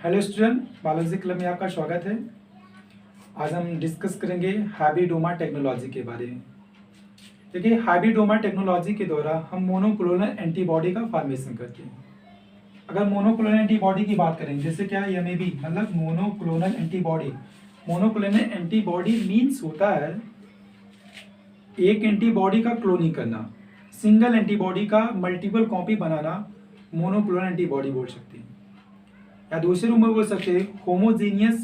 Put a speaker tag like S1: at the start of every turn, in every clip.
S1: Hello student, biology club में आपका स्वागत है। आज हम डिस्कस करेंगे हाइब्रिडोमा टेक्नोलॉजी के बारे में। देखिए, हाइब्रिडोमा टेक्नोलॉजी के द्वारा हम मोनोक्लोनल एंटीबॉडी का फॉर्मेशन करते हैं। अगर मोनोक्लोनल एंटीबॉडी की बात करें, जैसे क्या है एमएबी, मतलब monoclonal antibody. Monoclonal antibody means होता है एक एंटीबॉडी का क्लोनिंग करना, सिंगल एंटीबॉडी का मल्टीपल कॉपी बनाना मोनोक्लोनल एंटीबॉडी बोल सकते हैं। या दूसरे रूप में बोल सकते हैं होमोजीनियस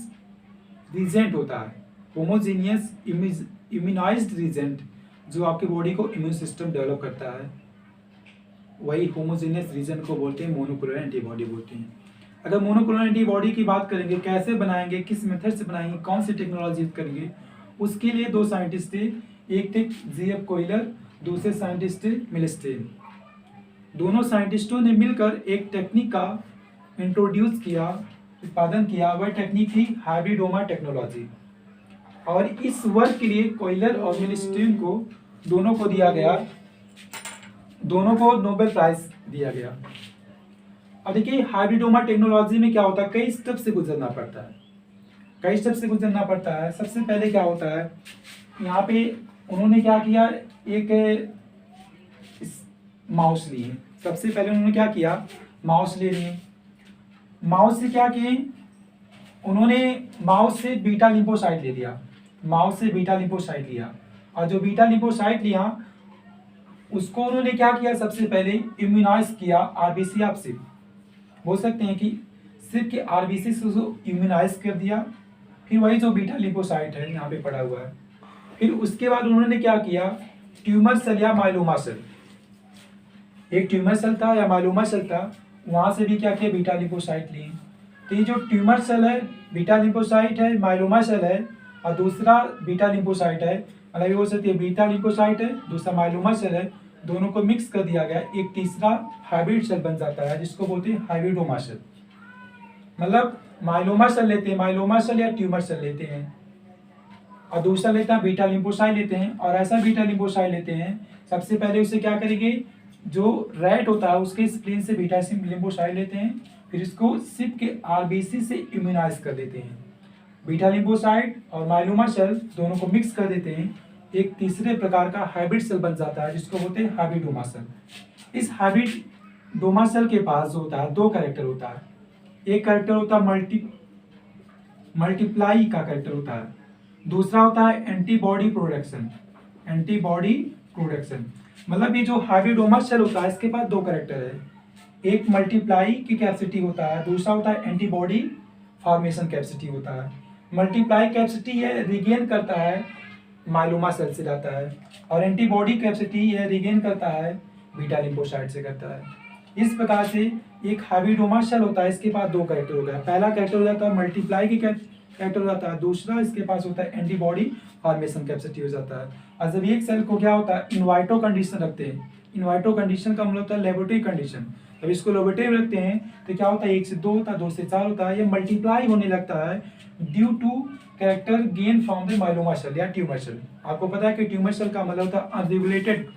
S1: रीजेंट होता है, होमोजीनियस इम्यूनाइज्ड रीजेंट जो आपकी बॉडी को इम्यून सिस्टम डेवलप करता है, वही होमोजीनियस रीजेंट को बोलते हैं मोनोक्लोनल एंटीबॉडी बोलते हैं। अगर मोनोक्लोनल एंटीबॉडी की बात करेंगे, कैसे बनाएंगे, किस मेथड से बनाएंगे, कौन सी टेक्नोलॉजी यूज करेंगे, उसके लिए दो साइंटिस्ट थे। एक थे जीएफ कोयलर, दूसरे साइंटिस्ट थे मिलस्टेन। दोनों साइंटिस्टों ने मिलकर एक टेक्निक का इंट्रोड्यूस किया, उत्पादन किया। वह टेक्निक थी हाइब्रिडोमा टेक्नोलॉजी। और इस वर्क के लिए कोयलर और मिलस्टेन को दोनों को दिया गया, दोनों को नोबेल प्राइज दिया गया। अब देखिए, हाइब्रिडोमा टेक्नोलॉजी में क्या होता है, कई स्टेप से गुजरना पड़ता है, कई स्टेप से गुजरना पड़ता है। सबसे पहले क्या होता है, यहाँ पे उन्होंने क्या किया, एक माउस लिए। सबसे पहले उन्होंने क्या किया, माउस ले लिए। माउस से क्या किए उन्होंने, माउस से बीटा लिम्फोसाइट ले लिया, माउस से बीटा लिम्फोसाइट लिया। और जो बीटा लिम्फोसाइट लिया उसको उन्होंने क्या किया, सबसे पहले इम्यूनाइज किया आरबीसी ऑफ सिप। बोल सकते हैं कि सिप के आरबीसी से इम्यूनाइज कर दिया। फिर वही जो बीटा लिम्फोसाइट है यहाँ पे पड़ा हुआ है। फिर उसके बाद उन्होंने क्या किया, ट्यूमर सेल या माइलोमा सेल, एक ट्यूमर सेल था या माइलोमा सेल था, वहां से भी क्या किया, बीटा लिम्फोसाइट लिए। तो ये जो ट्यूमर सेल है, बीटा लिम्फोसाइट है, माइलोमा सेल है, और दूसरा बीटा लिम्फोसाइट है, मतलब ये हो सकती है बीटा लिम्फोसाइट है, दूसरा माइलोमा सेल है, दोनों को मिक्स कर दिया गया, एक तीसरा हाइब्रिड सेल बन जाता है जिसको बोलते हैं हाइब्रिडोमा सेल। मतलब माइलोमा सेल लेते हैं, माइलोमा सेल या ट्यूमर सेल लेते हैं, और दूसरा लेता है बीटा लिम्फोसाइट लेते हैं। और ऐसा बीटा लिम्फोसाइट लेते हैं, सबसे पहले उसे क्या करेंगे, जो रैट होता है उसके स्प्लीन से बीटा लिम्फोसाइट लेते हैं, फिर इसको सिप के आरबीसी से इम्यूनाइज कर देते हैं। बीटा लिम्फोसाइट और माइलोमा सेल दोनों को मिक्स कर देते हैं, एक तीसरे प्रकार का हाइब्रिड सेल बन जाता है जिसको बोलते हैं हाइब्रिडोमा सेल। इस हाइब्रिडोमा सेल के पास जो होता है, दो कैरेक्टर होता है। एक कैरेक्टर होता है मल्टीप्लाई का कैरेक्टर होता है, दूसरा होता है एंटीबॉडी प्रोडक्शन। एंटीबॉडी प्रोडक्शन मतलब ये जो हाइब्रिडोमा सेल होता है इसके पास दो कैरेक्टर है, एक मल्टीप्लाई की कैपेसिटी होता है, दूसरा होता है एंटीबॉडी फॉर्मेशन कैपेसिटी होता है। मल्टीप्लाई कैपेसिटी ये रिगेन करता है माइलोमा सेल से जाता है, और एंटीबॉडी कैपेसिटी ये रिगेन करता है बीटा लिम्फोसाइट से करता है। इस प्रकार से एक हाइब्रिडोमा सेल होता है, इसके पास दो कैरेक्टर हो गया। पहला कैरेक्टर हो जाता है मल्टीप्लाई की कैरेक्टर हो जाता है, दूसरा इसके पास होता है एंटीबॉडी फॉर्मेशन कैपेसिटी हो जाता है। और जब एक सेल को क्या होता है, इनवाइटो कंडीशन रखते हैं, इनवाइटो कंडीशन का मतलब होता है लेबोरेटरी कंडीशन। जब इसको लेबोरेटरी में रखते हैं तो क्या होता है, 1 से 2 होता है, 2 से 4 होता है, ये मल्टीप्लाई होने लगता है due to character gain from the myeloma cell या ट्यूमर सेल। आपको पता है कि ट्यूमर सेल का मतलब होता है अनरेगुलेटेड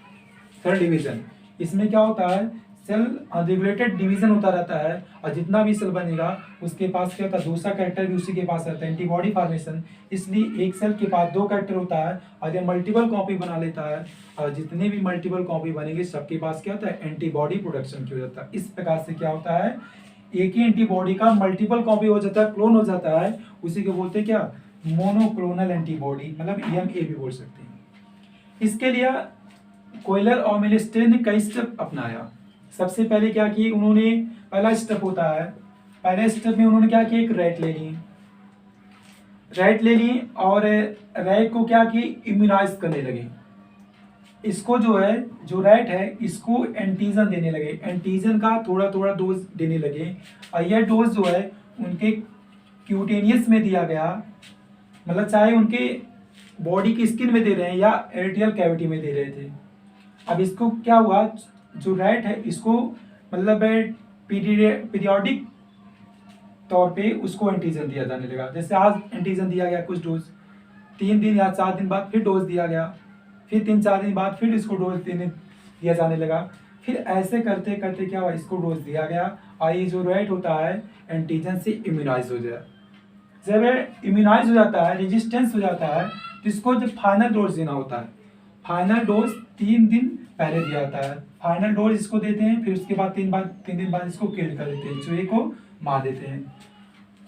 S1: सेल डिवीजन। इसमें क्या होता है, सेल अनरेगुलेटेड डिवीजन होता रहता है, और जितना भी सेल बनेगा उसके पास क्या होता है, दूसरा कैरेक्टर भी उसी के पास रहता है, एंटीबॉडी फॉर्मेशन। इसलिए एक सेल के पास दो कैरेक्टर होता है, और ये मल्टीपल कॉपी बना लेता है, और जितने भी मल्टीपल कॉपी बनेंगे सबके पास क्या होता है, एंटीबॉडी प्रोडक्शन की हो जाता है। इस प्रकार से क्या होता है, एक ही एंटीबॉडी का मल्टीपल कॉपी हो जाता है, क्लोन हो जाता है, उसी को बोलते हैं क्या, मोनोक्लोनल एंटीबॉडी, मतलब EMA भी बोल सकते हैं। इसके लिए कोयलर और मिलस्टेन ने कई स्टेप अपनाया। सबसे पहले क्या किए उन्होंने, पहला स्टेप होता है, पहले स्टेप में उन्होंने क्या किया, एक रैट ले ली, रैट ले ली, और रैट को क्या किए, इम्यूनाइज करने लगे। इसको जो है, जो रैट है इसको एंटीजन देने लगे, एंटीजन का थोड़ा थोड़ा डोज देने लगे। और यह डोज जो है उनके क्यूटेनियस में दिया गया, मतलब चाहे उनके बॉडी की स्किन में दे रहे हैं या एरिटियल कैविटी में दे रहे थे। अब इसको क्या हुआ, जो रैट है इसको मतलब पीरियोडिक तौर पे उसको एंटीजन दिया जाने लगा। जैसे आज एंटीजन दिया गया कुछ डोज, 3 दिन या 4 दिन बाद फिर डोज दिया गया, फिर 3-4 दिन बाद फिर इसको डोज दिया जाने लगा। फिर ऐसे करते करते क्या हुआ, इसको डोज दिया गया, और ये जो रेट होता है एंटीजन से इम्यूनाइज हो जाए। जब इम्यूनाइज हो जाता है, रेजिस्टेंस हो जाता है, तो इसको जब फाइनल डोज देना होता है, फाइनल डोज 3 दिन पहले दिया जाता है। फाइनल डोज इसको देते हैं, फिर उसके बाद 3 दिन बाद इसको किल कर देते हैं, चूहे को मार देते हैं।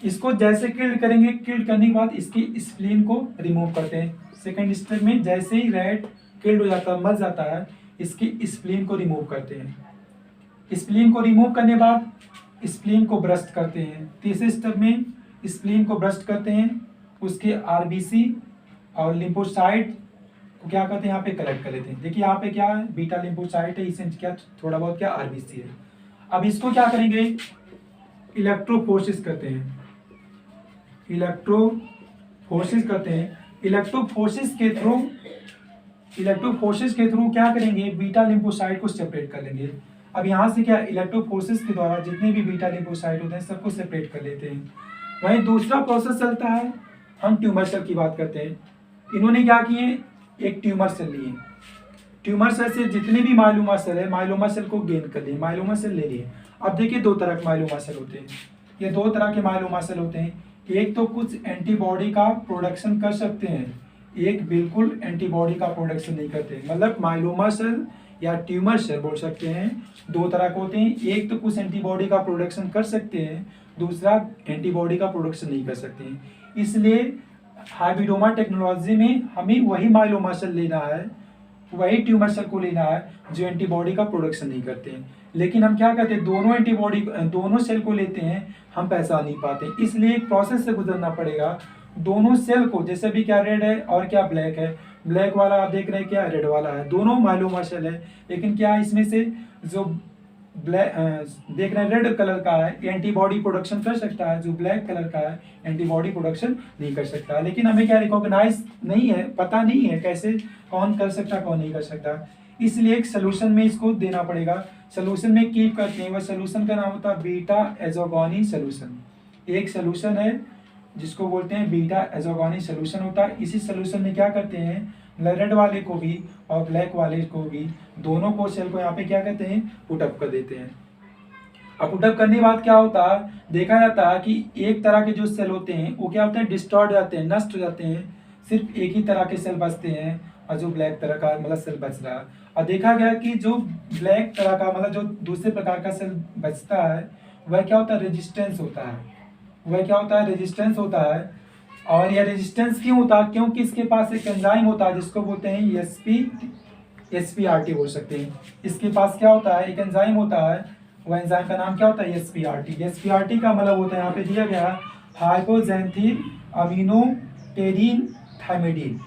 S1: इसको जैसे किल करेंगे, किल करने के बाद इसकी स्प्लीन को रिमूव करते हैं। सेकेंड स्टेप में जैसे ही रैट किल्ड हो जाता है, मर जाता है, इसकी स्प्लीन को रिमूव करते हैं। स्प्लीन को रिमूव करने के बाद स्प्लीन को ब्रस्ट करते हैं। तीसरे स्टेप में स्प्लीन को ब्रस्ट करते हैं, उसके आरबीसी और लिम्फोसाइट को क्या करते हैं, यहाँ पे कलेक्ट कर लेते हैं। देखिए यहाँ पे क्या है, बीटा लिम्फोसाइट है, इसमें क्या थोड़ा बहुत क्या आरबीसी है। अब इसको क्या करेंगे, इलेक्ट्रोफोरेसिस करते हैं। इलेक्ट्रोफोरेसिस करते हैं। इलेक्ट्रोफोरेसिस के थ्रू क्या करेंगे, बीटा लिम्फोसाइट को सेपरेट कर लेंगे। अब यहाँ से क्या, इलेक्ट्रोफोरेसिस के द्वारा जितने भी बीटा लिम्फोसाइट होते हैं सबको सेपरेट कर लेते हैं। वहीं दूसरा प्रोसेस चलता है, हम ट्यूमर सेल की बात करते हैं। इन्होंने क्या किए, एक ट्यूमर सेल लिए, ट्यूमर सेल से जितने भी माइलोमा सेल है, माइलोमा सेल को गेन कर लिए, माइलोमा सेल ले लिए। अब देखिए दो तरह के माइलोमा सेल होते हैं, ये दो तरह के माइलोमा सेल होते हैं। एक तो कुछ एंटीबॉडी का प्रोडक्शन कर सकते हैं, एक बिल्कुल एंटीबॉडी का प्रोडक्शन नहीं करते। मतलब माइलोमा सेल या ट्यूमर सेल बोल सकते हैं, दो तरह के होते हैं। एक तो कुछ एंटीबॉडी का प्रोडक्शन कर सकते हैं, दूसरा एंटीबॉडी का प्रोडक्शन नहीं कर सकते हैं। इसलिए हाइब्रिडोमा टेक्नोलॉजी में हमें वही माइलोमा सेल लेना है, वही ट्यूमर सेल को लेना है जो एंटीबॉडी का प्रोडक्शन नहीं करते हैं। लेकिन हम क्या करते हैं, दोनों सेल को लेते हैं, हम पैसा नहीं पाते। इसलिए एक प्रोसेस से गुजरना पड़ेगा। दोनों सेल को, जैसे भी क्या रेड है और क्या ब्लैक है, ब्लैक वाला आप देख रहे हैं क्या रेड वाला है, दोनों माइलोमा सेल है। लेकिन क्या इसमें से जो ब्लैक देख रहे हैं रेड कलर का है, एंटीबॉडी प्रोडक्शन कर सकता है, जो ब्लैक कलर का है एंटीबॉडी प्रोडक्शन नहीं कर सकता। लेकिन हमें क्या रिकॉग्नाइज नहीं है, पता नहीं है कैसे कौन कर सकता कौन नहीं कर सकता। इसलिए एक सोल्यूशन में इसको देना पड़ेगा। सोल्यूशन में कीप करते हैं, वह सोल्यूशन का नाम होता है बीटा एजोगोनी सोल्यूशन। एक सोल्यूशन है जिसको बोलते हैं बीटा एजोगोनी सोल्यूशन होता है। इसी सोल्यूशन में क्या करते हैं, रेड वाले को भी और ब्लैक वाले को भी, दोनों को सेल को यहाँ पे क्या कहते हैं, पुटअप कर देते हैं। अब पुटअप करने के बाद क्या होता है, देखा जाता है कि एक तरह के जो सेल होते हैं वो क्या होते हैं, डिस्टॉर्ट हो जाते हैं, नष्ट हो जाते हैं। सिर्फ एक ही तरह के सेल बचते हैं और जो ब्लैक तरह का मतलब सेल बच रहा है। और देखा गया कि जो ब्लैक तरह का मतलब जो दूसरे प्रकार का सेल बचता है वह क्या होता है, रेजिस्टेंस होता है। वह क्या होता है, रेजिस्टेंस होता है। और यह रेजिस्टेंस क्यों होता है, क्योंकि इसके पास एक एंजाइम होता है जिसको बोलते हैं एसपीआरटी बोल सकते हैं। इसके पास क्या होता है, एक एंजाइम होता है, वह एंजाइम का नाम क्या होता है, एसपीआरटी। एसपीआरटी का मतलब होता है, यहाँ पे दिया गया हाइपोजेंथिन अमीनोटेरिन थाइमिडीन।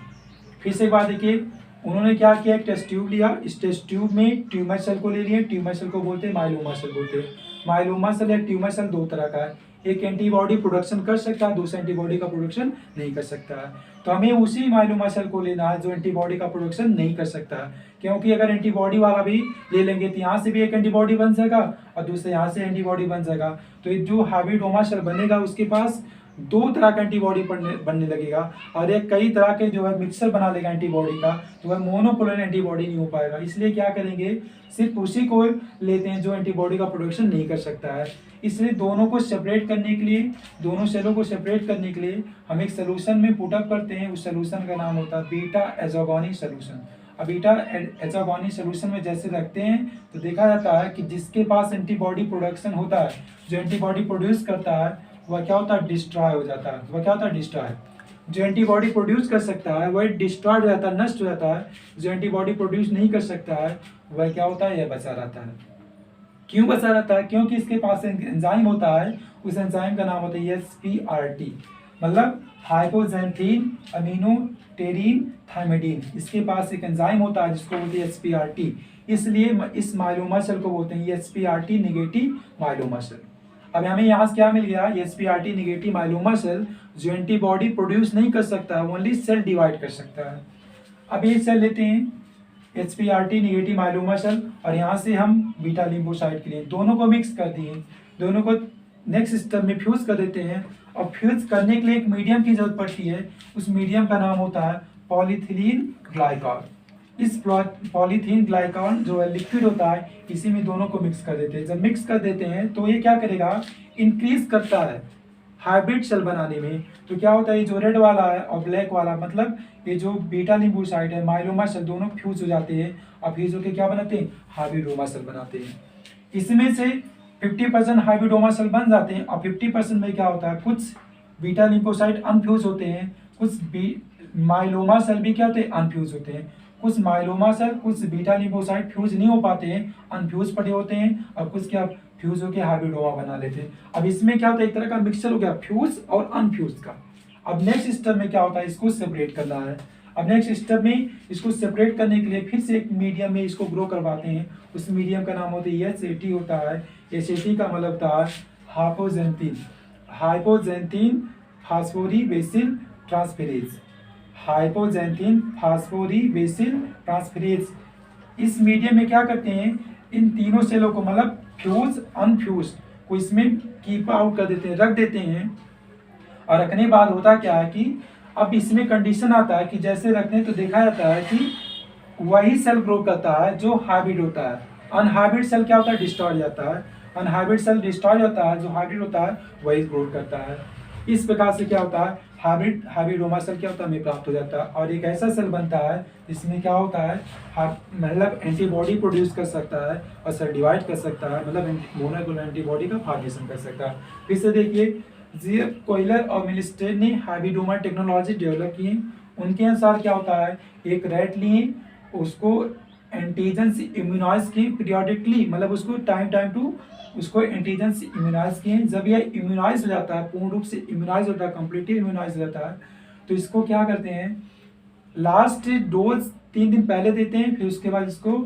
S1: फिर से एक बात देखिए, उन्होंने क्या किया, एक टेस्ट ट्यूब लिया, इस टेस्ट ट्यूब में ट्यूमर सेल को ले लिए। ट्यूमर सेल को बोलते हैं माइलोमा सेल बोलते हैं। माइलोमा सेल या ट्यूमर सेल दो तरह का है, एक एंटीबॉडी प्रोडक्शन कर सकता है, दूसरा एंटीबॉडी का प्रोडक्शन नहीं कर सकता है। तो हमें उसी माइलोमा सेल को लेना है जो एंटीबॉडी का प्रोडक्शन नहीं कर सकता है, क्योंकि अगर एंटीबॉडी वाला भी ले लेंगे तो यहाँ से भी एक एंटीबॉडी बन जाएगा और दूसरे यहाँ से एंटीबॉडी बन जाएगा। तो जो हाइब्रिडोमा सेल बनेगा उसके पास दो तरह का एंटीबॉडी बनने लगेगा और एक कई तरह के जो है मिक्सर बना लेगा एंटीबॉडी का, तो वह मोनोपोलर एंटीबॉडी नहीं हो पाएगा। इसलिए क्या करेंगे, सिर्फ उसी को लेते हैं जो एंटीबॉडी का प्रोडक्शन नहीं कर सकता है। इसलिए दोनों को सेपरेट करने के लिए, दोनों सेलों को सेपरेट करने के लिए हम एक सोल्यूशन में पुटअप करते हैं। उस सोल्यूशन का नाम होता है बीटा एजोगोनी सोल्यूशन। अब बीटा एजोगोनी सोल्यूशन में जैसे रखते हैं तो देखा जाता है कि जिसके पास एंटीबॉडी प्रोडक्शन होता है, जो एंटीबॉडी प्रोड्यूस करता है, वह क्या होता है, डिस्ट्रॉय हो जाता है। वह क्या होता है, डिस्ट्रॉय। जो एंटीबॉडी प्रोड्यूस कर सकता है वह डिस्ट्रॉयड हो जाता है, नष्ट हो जाता है। जो एंटीबॉडी प्रोड्यूस नहीं कर सकता है वह क्या होता है, यह बचा रहता है। क्यों बचा रहता है, क्योंकि इसके पास एंजाइम होता है, उस एंजाइम का नाम होता है एसपीआरटी, मतलब हाइपोजेंथिन अमीनोटेरिन थाइमिडीन। इसके पास एक एंजाइम होता है जिसको बोलते हैं एसपीआरटी। इसलिए इस माइलोमा सेल को बोलते हैं एसपीआरटी नेगेटिव माइलोमा सेल। अब हमें यहाँ से क्या मिल गया, एसपीआरटी नेगेटिव माइलोमा सेल जो एंटीबॉडी प्रोड्यूस नहीं कर सकता है, ओनली सेल डिवाइड कर सकता है। अब ये सेल लेते हैं एसपीआरटी नेगेटिव माइलोमा सेल और यहाँ से हम बीटा लिम्फोसाइट के लिए दोनों को मिक्स कर दिए, दोनों को नेक्स्ट स्टेप में फ्यूज कर देते हैं। और फ्यूज करने के लिए एक मीडियम की जरूरत पड़ती है, उस मीडियम का नाम होता है पॉलीथिलीन ग्लाइकॉल। इस पॉलीथीन ग्लाइकॉल जो है लिक्विड होता है, इसी में दोनों को मिक्स कर देते हैं। जब मिक्स कर देते हैं तो ये क्या करेगा, इंक्रीज करता है हाइब्रिड सेल बनाने में। तो क्या होता है, ये जो रेड वाला है और ब्लैक वाला, मतलब ये जो बीटा लिम्फोसाइट है, माइलोमा सेल, दोनों फ्यूज हो जाते हैं और फ्यूज होकर क्या बनाते हैं, हाइब्रिडोमा सेल बनाते हैं। इसमें से 50% हाइब्रिडोमा सेल बन जाते हैं और 50% में क्या होता है, कुछ बीटा लिम्फोसाइट अनफ्यूज होते हैं, कुछ माइलोमा सेल भी क्या होते हैं, अनफ्यूज होते हैं। कुछ माइलोमा सेल, कुछ बीटा लिम्फोसाइट फ्यूज नहीं हो पाते हैं, अनफ्यूज पड़े होते हैं, और कुछ क्या फ्यूज होकर हाइब्रिडोमा बना लेते हैं। अब इसमें क्या होता है, एक तरह का मिक्सचर हो गया फ्यूज और अनफ्यूज का। अब नेक्स्ट स्टेप में क्या होता है, इसको सेपरेट करना है। अब नेक्स्ट स्टेप में इसको सेपरेट करने के लिए फिर से एक मीडियम में इसको ग्रो करवाते हैं। उस मीडियम का नाम होता है HAT होता है। HAT का मतलब होता है hypoxanthine, hypoxanthine फास्फोरिबेसिल transferase, hypoxanthine फास्फोरिबेसिल transferase. इस मीडियम में क्या करते हैं, इन तीनों सेलों को, मतलब फ्यूज अनफ्यूज को, इसमें कीप आउट कर देते हैं, रख देते हैं। और रखने बाद होता क्या है कि अब इसमें कंडीशन आता है कि जैसे रखने तो देखा जाता है कि वही सेल ग्रो करता है जो हाइब्रिड होता है। अनहाइब्रिड सेल क्या होता है, डिस्ट्रॉय जाता है। अनहाइब्रिड सेल डिस्ट्रॉय होता है, जो हाइब्रिड होता है वही ग्रो करता है। इस प्रकार से क्या होता है, हाइब्रिडोमा सेल क्या होता है, हमें प्राप्त हो जाता है। और एक ऐसा सेल बनता है जिसमें क्या होता है, मतलब एंटीबॉडी प्रोड्यूस कर सकता है और सेल डिवाइड कर सकता है, मतलब मोनोक्लोनल एंटीबॉडी का फॉर्मेशन कर सकता है। फिर से देखिए, जेफ कोयलर और मिलिस्टेड ने हाइब्रिडोमा टेक्नोलॉजी डेवलप की। उनके अनुसार क्या होता है, एक रैट लिए, उसको एंटीजन से इम्यूनाइज किए पीरियोडिकली, मतलब उसको टाइम टू उसको एंटीजन से इम्यूनाइज किए। जब यह इम्यूनाइज हो जाता है, पूर्ण रूप से इम्यूनाइज होता है, कम्प्लीटली इम्यूनाइज हो जाता है, तो इसको क्या करते हैं, लास्ट डोज 3 दिन पहले देते हैं, फिर उसके बाद इसको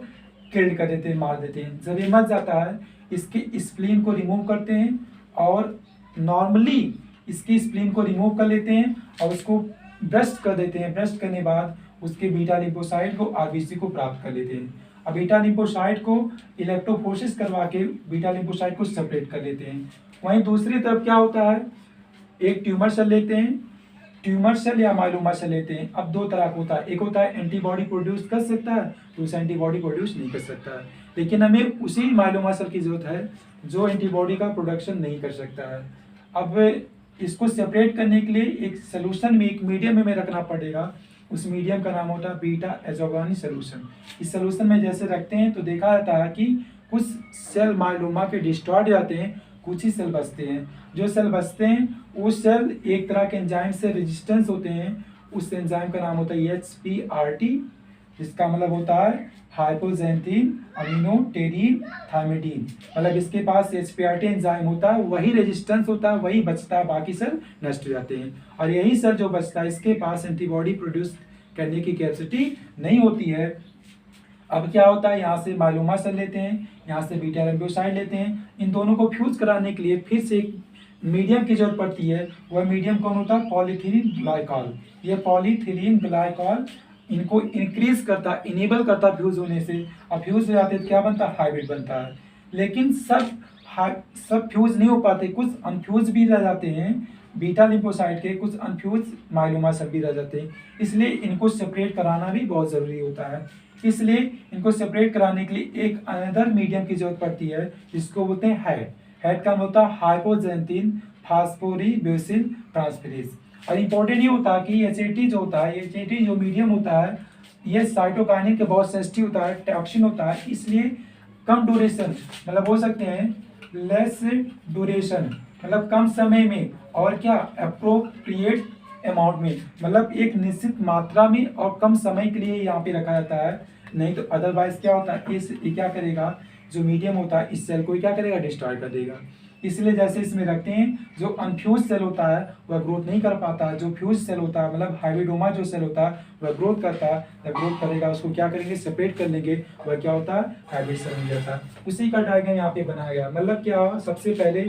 S1: किल्ड कर देते हैं, मार देते हैं। जब ये मर जाता है, इसके स्प्लीन को रिमूव करते हैं और नॉर्मली इसकी स्प्लीन को रिमूव कर लेते हैं और उसको ब्रस्ट कर देते हैं। ब्रस्ट करने बाद उसके बीटा लिम्फोसाइट को, आरबीसी को प्राप्त कर लेते हैं। अब बीटा लिम्फोसाइट को इलेक्ट्रोफोरेसिस करवा के बीटा लिम्फोसाइट को सेपरेट कर लेते हैं। वहीं दूसरी तरफ क्या होता है, एक ट्यूमर सेल लेते हैं, ट्यूमर सेल या माइलोमा सेल लेते हैं। अब दो तरह का होता है, एक होता है एंटीबॉडी प्रोड्यूस कर सकता है, दूसरा एंटीबॉडी प्रोड्यूस नहीं कर सकता है। लेकिन हमें उसी माइलोमा सेल की जरूरत है जो एंटीबॉडी का प्रोडक्शन नहीं कर सकता है। अब इसको सेपरेट करने के लिए एक सोल्यूशन में, एक मीडियम में रखना पड़ेगा। उस मीडियम का नाम होता है बीटा एजोगानी सोल्यूशन। इस सोल्यूशन में जैसे रखते हैं तो देखा जाता है कि कुछ सेल माइलोमा के डिस्ट्रॉय जाते हैं, कुछ ही सेल बचते हैं। जो सेल बचते हैं वो सेल एक तरह के एंजाइम से रेजिस्टेंस होते हैं। उस एंजाइम का नाम होता है HPRT, जिसका मतलब होता है हाइपोजेंथिन अमीनोटेरिन थाइमिडीन। मतलब इसके पास HPRT एंजाइम होता है, वही रेजिस्टेंस होता है, वही बचता है, बाकी सेल नष्ट हो जाते हैं। और यही सेल जो बचता है, इसके पास एंटीबॉडी प्रोड्यूस करने की कैपेसिटी नहीं होती है। अब क्या होता है, यहाँ से माइलोमा सेल लेते हैं, यहाँ से बीटा लिम्फोसाइट लेते हैं। इन दोनों को फ्यूज कराने के लिए फिर से एक मीडियम की जरूरत पड़ती है। वह मीडियम कौन होता है, पॉलीथिलीन ग्लाइकॉल। ये पॉलीथिलीन ग्लाइकॉल इनको इंक्रीज करता, इनेबल करता फ्यूज होने से। अब फ्यूज हो जाते तो क्या बनता है, हाइब्रिड बनता है। लेकिन सब फ्यूज नहीं हो पाते, कुछ अनफ्यूज भी रह जाते हैं बीटा लिम्फोसाइट के, कुछ अनफ्यूज माइलोमा सेल भी रह जाते हैं। इसलिए इनको सेपरेट कराना भी बहुत ज़रूरी होता है। इसलिए इनको सेपरेट कराने के लिए एक अनदर मीडियम की जरूरत पड़ती है, जिसको बोलते हैं हेड। हेड का मतलब होता है हाइपोजेंथिन फास्फोरिबेसिल ट्रांसफेरेज। और इम्पोर्टेंट ये होता है कि HAT जो होता है, HAT जो मीडियम होता है, ये साइटोकाइनिन के बहुत सेंसिटिव होता है, टॉक्सिन होता है। इसलिए कम ड्यूरेशन, मतलब बोल सकते हैं लेस ड्यूरेशन, मतलब कम समय में, और क्या अप्रोप्रिएट अमाउंट में, मतलब एक निश्चित मात्रा में और कम समय के लिए यहाँ पे रखा जाता है। नहीं तो अदरवाइज क्या होता है, ये क्या करेगा, जो मीडियम होता है इस सेल को क्या करेगा, डिस्ट्रॉय कर देगा। इसलिए जैसे इसमें रखते हैं, जो अनफ्यूज सेल होता है वह ग्रोथ नहीं कर पाता, जो फ्यूज सेल होता है, मतलब हाइब्रिडोमा जो सेल होता है वह ग्रोथ करता है। जब ग्रोथ करेगा उसको क्या करेंगे, सेपरेट कर लेंगे, वह क्या होता है, हाइब्रिड सेल बन जाता है। उसी का डायग्राम यहाँ पे बनाया गया। मतलब क्या, सबसे पहले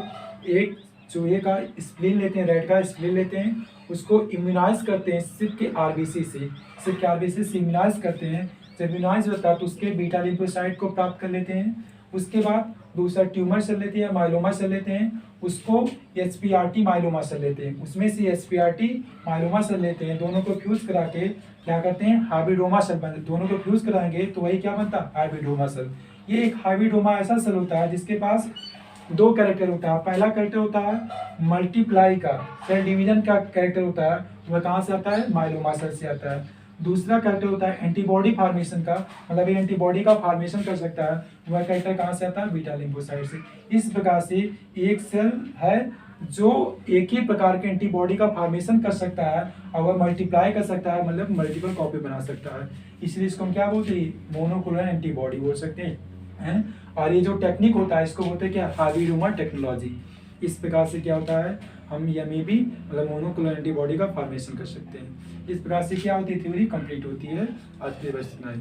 S1: एक चूहे का स्प्लीन लेते हैं, रेड का स्प्लीन लेते हैं, उसको इम्यूनाइज करते हैं सिर्फ के आरबीसी से, सिर्फ के आरबीसी से इम्यूनाइज करते हैं। जब इम्यूनाइज होता है तो उसके बीटा लिम्फोसाइट को प्राप्त कर लेते हैं। उसके बाद दूसरा ट्यूमर सेल लेते हैं, माइलोमा सेल लेते हैं, उसको एचपीआरटी माइलोमा सेल लेते हैं, उसमें से एचपीआरटी माइलोमा सेल लेते हैं, दोनों को फ्यूज करा के क्या करते हैं, हाइब्रिडोमा सेल बनते, दोनों को फ्यूज कराएंगे तो वही क्या बनता है, हाइब्रिडोमा सेल। ये एक हाइब्रिडोमा ऐसा सेल होता है जिसके पास दो कैरेक्टर होता है। पहला कैरेक्टर होता है मल्टीप्लाई का, सेल डिवीजन का कैरेक्टर होता है, वह कहाँ से आता है, माइलोमा सेल से आता है। दूसरा कैरेक्टर होता है एंटीबॉडी फॉर्मेशन का, मतलब ये एंटीबॉडी का फॉर्मेशन कर सकता है, वह कैरेक्टर कहाँ से आता है, बीटा लिम्फोसाइट से। इस प्रकार से एक सेल है जो एक ही प्रकार के एंटीबॉडी का फॉर्मेशन कर सकता है और वह मल्टीप्लाई कर सकता है, मतलब मल्टीपल कॉपी बना सकता है, इसलिए इसको हम क्या बोलते हैं, मोनोक्लोनल एंटीबॉडी बोल सकते हैं। और ये जो टेक्निक होता है इसको बोलते हैं क्या, हाइब्रिडोमा टेक्नोलॉजी। इस प्रकार से क्या होता है, हम यमी भी मतलब मोनोक्लोनल एंटीबॉडी का फॉर्मेशन कर सकते हैं। इस प्रकार से क्या होती है, थ्योरी कंप्लीट होती है। आज के बस इतना ही।